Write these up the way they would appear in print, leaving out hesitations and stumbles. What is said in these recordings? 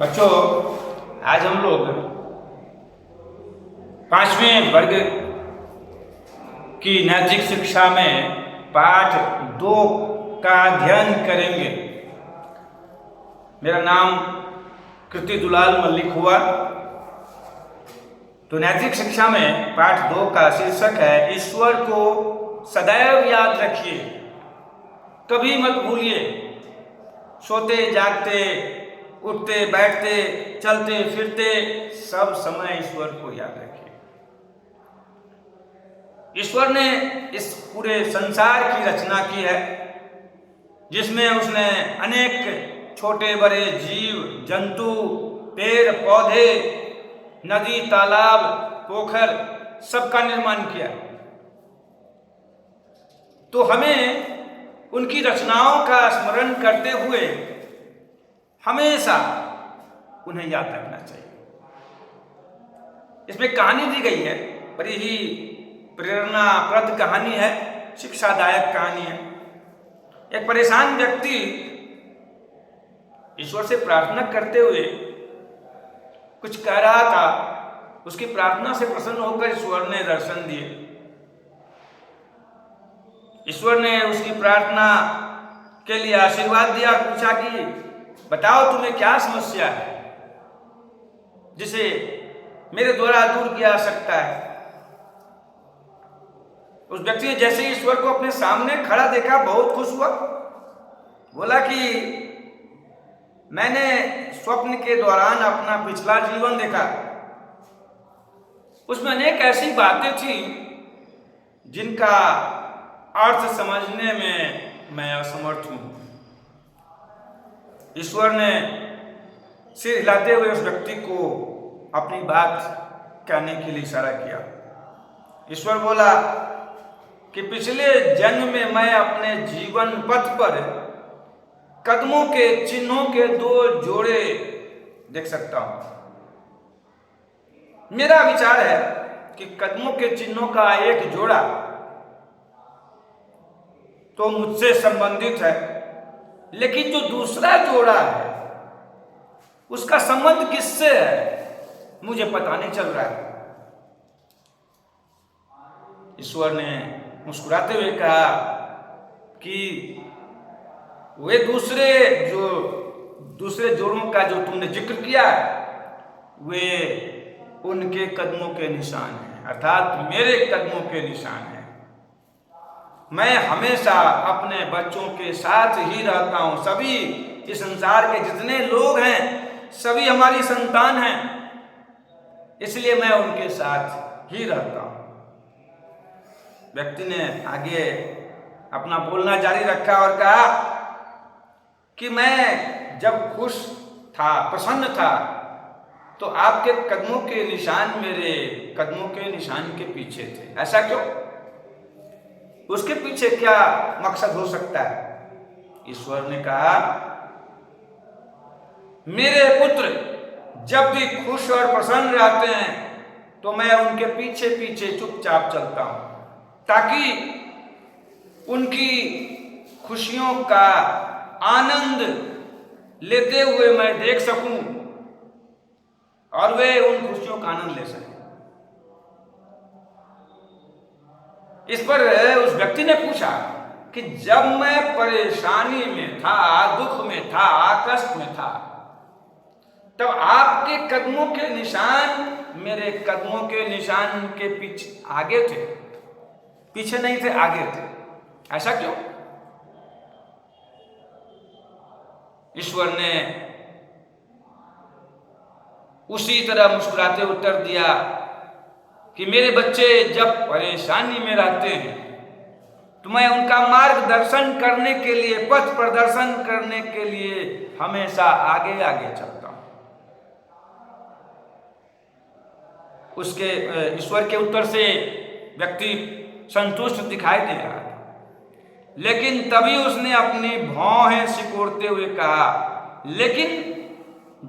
बच्चों, आज हम लोग 5वें वर्ग की नैतिक शिक्षा में पाठ 2 का अध्ययन करेंगे। मेरा नाम कृति दुलाल मल्लिक हुआ। तो नैतिक शिक्षा में पाठ 2 का शीर्षक है ईश्वर को सदैव याद रखिए, कभी मत भूलिए। सोते जागते, उठते बैठते, चलते फिरते सब समय ईश्वर को याद रखिए। ईश्वर ने इस पूरे संसार की रचना की है, जिसमें उसने अनेक छोटे बड़े जीव जंतु, पेड़ पौधे, नदी तालाब, पोखर सबका निर्माण किया। तो हमें उनकी रचनाओं का स्मरण करते हुए हमेशा उन्हें याद रखना चाहिए। इसमें कहानी दी गई है, बड़ी ही प्रेरणाप्रद कहानी है, शिक्षादायक कहानी है। एक परेशान व्यक्ति ईश्वर से प्रार्थना करते हुए कुछ कह रहा था। उसकी प्रार्थना से प्रसन्न होकर ईश्वर ने दर्शन दिए। ईश्वर ने उसकी प्रार्थना के लिए आशीर्वाद दिया, पूछा कि बताओ तुम्हें क्या समस्या है जिसे मेरे द्वारा दूर किया जा सकता है। उस व्यक्ति ने जैसे ईश्वर को अपने सामने खड़ा देखा बहुत खुश हुआ। बोला कि मैंने स्वप्न के दौरान अपना पिछला जीवन देखा। उसमें अनेक ऐसी बातें थी जिनका अर्थ समझने में मैं असमर्थ हूं। ईश्वर ने सिर हिलाते हुए उस व्यक्ति को अपनी बात कहने के लिए इशारा किया। ईश्वर बोला कि पिछले जन्म में मैं अपने जीवन पथ पर कदमों के चिन्हों के 2 जोड़े देख सकता हूं। मेरा विचार है कि कदमों के चिन्हों का एक जोड़ा तो मुझसे संबंधित है, लेकिन जो दूसरा जोड़ा है उसका संबंध किससे है मुझे पता नहीं चल रहा है। ईश्वर ने मुस्कुराते हुए कहा कि वे दूसरे जोड़ों का जो तुमने जिक्र किया वे उनके कदमों के निशान हैं, अर्थात मेरे कदमों के निशान हैं। मैं हमेशा अपने बच्चों के साथ ही रहता हूं। सभी इस संसार के जितने लोग हैं सभी हमारी संतान हैं, इसलिए मैं उनके साथ ही रहता हूं। व्यक्ति ने आगे अपना बोलना जारी रखा और कहा कि मैं जब खुश था, प्रसन्न था, तो आपके कदमों के निशान मेरे कदमों के निशान के पीछे थे। ऐसा क्यों? उसके पीछे क्या मकसद हो सकता है? ईश्वर ने कहा, मेरे पुत्र जब भी खुश और प्रसन्न रहते हैं तो मैं उनके पीछे पीछे चुपचाप चलता हूं, ताकि उनकी खुशियों का आनंद लेते हुए मैं देख सकूं और वे उन खुशियों का आनंद ले सकें। इस पर उस व्यक्ति ने पूछा कि जब मैं परेशानी में था, दुख में था, कष्ट में था, तब आपके कदमों के निशान मेरे कदमों के निशान के पीछे आगे थे, पीछे नहीं थे, आगे थे। ऐसा क्यों? ईश्वर ने उसी तरह मुस्कुराते उत्तर दिया कि मेरे बच्चे जब परेशानी में रहते हैं तो मैं उनका मार्गदर्शन करने के लिए, पथ प्रदर्शन करने के लिए हमेशा आगे आगे चलता हूं। उसके ईश्वर के उत्तर से व्यक्ति संतुष्ट दिखाई दे रहा था, लेकिन तभी उसने अपनी भौहें सिकोड़ते हुए कहा, लेकिन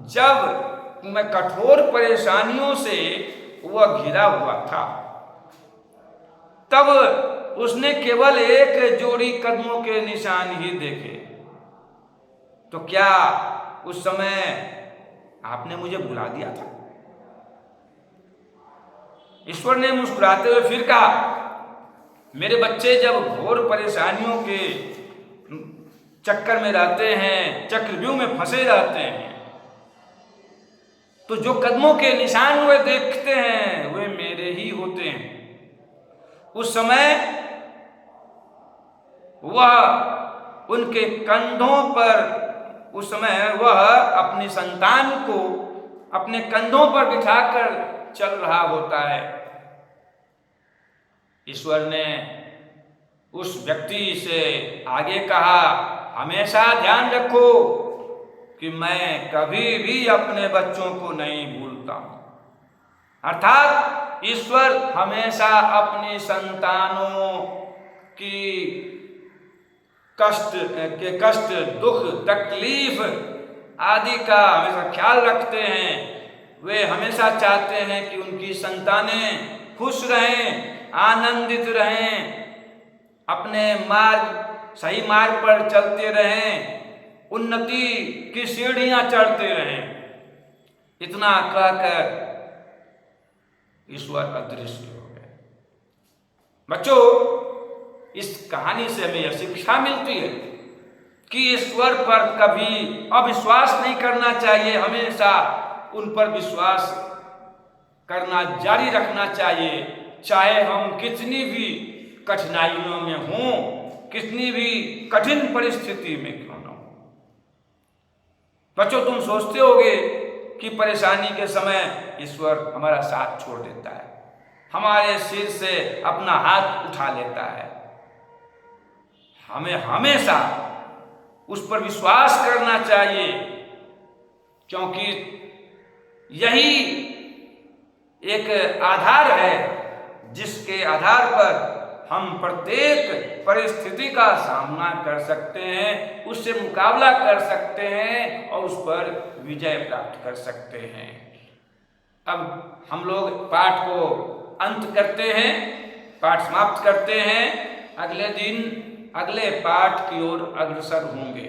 जब मैं कठोर परेशानियों से वह घिरा हुआ था तब उसने केवल एक जोड़ी कदमों के निशान ही देखे। तो क्या उस समय आपने मुझे भुला दिया था। ईश्वर ने मुस्कुराते हुए फिर कहा, मेरे बच्चे जब घोर परेशानियों के चक्कर में रहते हैं, चक्रव्यूह में फंसे रहते हैं, तो जो कदमों के निशान वे देखते हैं वे मेरे ही होते हैं। उस समय वह उनके कंधों पर, उस समय वह अपनी संतान को अपने कंधों पर बिठाकर चल रहा होता है। ईश्वर ने उस व्यक्ति से आगे कहा, हमेशा ध्यान रखो कि मैं कभी भी अपने बच्चों को नहीं भूलता हूं। अर्थात ईश्वर हमेशा अपनी संतानों की कष्ट, दुख, तकलीफ आदि का हमेशा ख्याल रखते हैं। वे हमेशा चाहते हैं कि उनकी संतानें खुश रहें, आनंदित रहें, अपने सही मार्ग पर चलते रहें, उन्नति की सीढ़ियां चढ़ते रहें। इतना कहकर ईश्वर अदृश्य हो गए। बच्चों, इस कहानी से हमें यह शिक्षा मिलती है कि ईश्वर पर कभी अविश्वास नहीं करना चाहिए, हमेशा उन पर विश्वास करना जारी रखना चाहिए, चाहे हम कितनी भी कठिनाइयों में हों, कितनी भी कठिन परिस्थिति में क्यों न हो। बच्चों, तुम सोचते होगे कि परेशानी के समय ईश्वर हमारा साथ छोड़ देता है, हमारे सिर से अपना हाथ उठा लेता है। हमें हमेशा उस पर विश्वास करना चाहिए, क्योंकि यही एक आधार है जिसके आधार पर हम प्रत्येक परिस्थिति का सामना कर सकते हैं, उससे मुकाबला कर सकते हैं और उस पर विजय प्राप्त कर सकते हैं। अब हम लोग पाठ को अंत करते हैं, पाठ समाप्त करते हैं। अगले दिन अगले पाठ की ओर अग्रसर होंगे।